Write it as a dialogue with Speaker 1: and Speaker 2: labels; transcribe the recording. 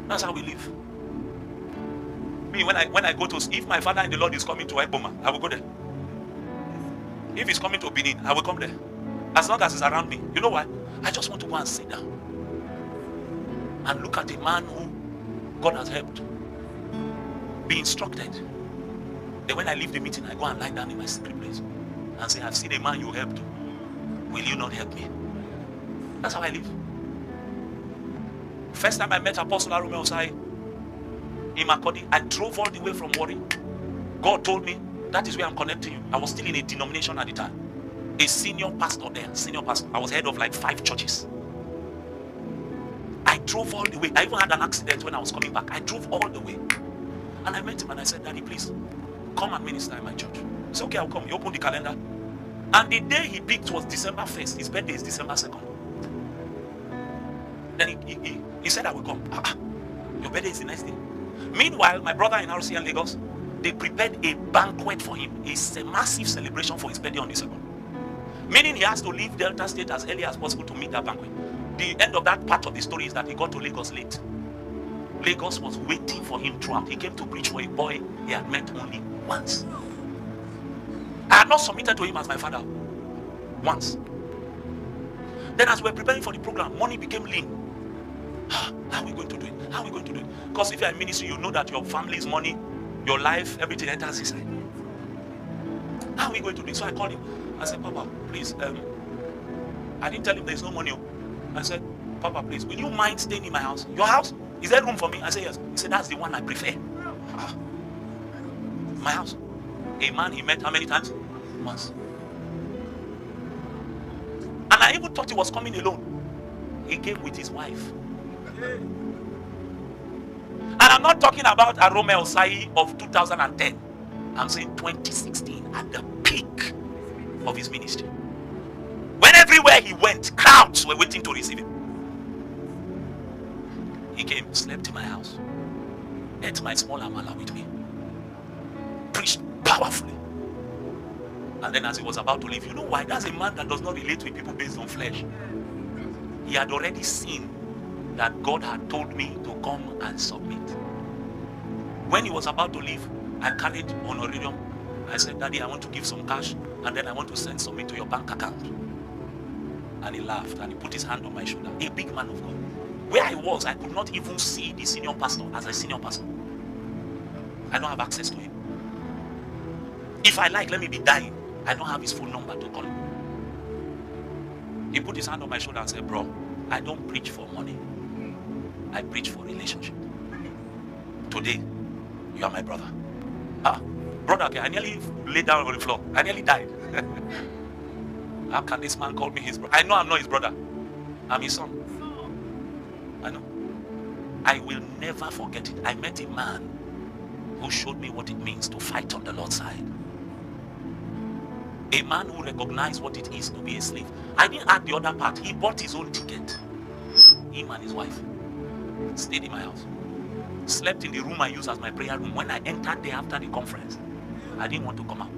Speaker 1: That's how we live. Me, when I go to, if my father in the Lord is coming to Ekboma, I will go there. If he's coming to Benin, I will come there. As long as he's around me. You know why? I just want to go and sit down and look at a man who God has helped, be instructed. Then when I leave the meeting, I go and lie down in my secret place and say, I've seen a man you helped. Will you not help me? That's how I live. First time I met Apostle Arome Osayi in Makodi, I drove all the way from Warri. God told me, that is where I'm connecting you. I was still in a denomination at the time. A senior pastor there, senior pastor. I was head of like 5 churches. I drove all the way. I even had an accident when I was coming back. I drove all the way. And I met him and I said, Daddy, please, come and minister in my church. He said, okay, I'll come. He opened the calendar. And the day he picked was December 1st. His birthday is December 2nd. Then he said, I will come. Your birthday is the next day. Meanwhile, my brother in RCN Lagos, they prepared a banquet for him. It's a massive celebration for his birthday on the 2nd. Meaning he has to leave Delta State as early as possible to meet that banquet. The end of that part of the story is that he got to Lagos late. Lagos was waiting for him throughout. He came to preach for a boy he had met only once. I had not submitted to him as my father. Once. Then as we were preparing for the program, money became lean. How are we going to do it? How are we going to do it? Because if you're in ministry, you know that your family's money, your life, everything enters inside. How are we going to do it? So I called him. I said, Papa, please, I didn't tell him there's no money. I said, Papa, please, will you mind staying in my house? Your house? Is there room for me? I said, yes. He said, that's the one I prefer. My house. A man he met how many times? Once. And I even thought he was coming alone. He came with his wife. And I'm not talking about arome osayi of 2010. I'm saying 2016, at the peak of his ministry. When everywhere he went, crowds were waiting to receive him. He came, slept in my house, ate my small amala with me, preached powerfully. And then as he was about to leave, you know why? That's a man that does not relate with people based on flesh. He had already seen that God had told me to come and submit. When he was about to leave, I carried honorarium. I said, Daddy, I want to give some cash, and then I want to send something to your bank account. And he laughed, and he put his hand on my shoulder. A big man of God. Where I was, I could not even see the senior pastor as a senior pastor. I don't have access to him. If I like, let me be dying. I don't have his phone number to call him. He put his hand on my shoulder and said, bro, I don't preach for money. I preach for relationship. Today, you are my brother. Brother, okay, I nearly laid down on the floor. I nearly died. How can this man call me his brother? I know I'm not his brother. I'm his son. I know. I will never forget it. I met a man who showed me what it means to fight on the Lord's side. A man who recognized what it is to be a slave. I didn't add the other part. He bought his own ticket. Him and his wife stayed in my house. Slept in the room I use as my prayer room. When I entered there after the conference, I didn't want to come out.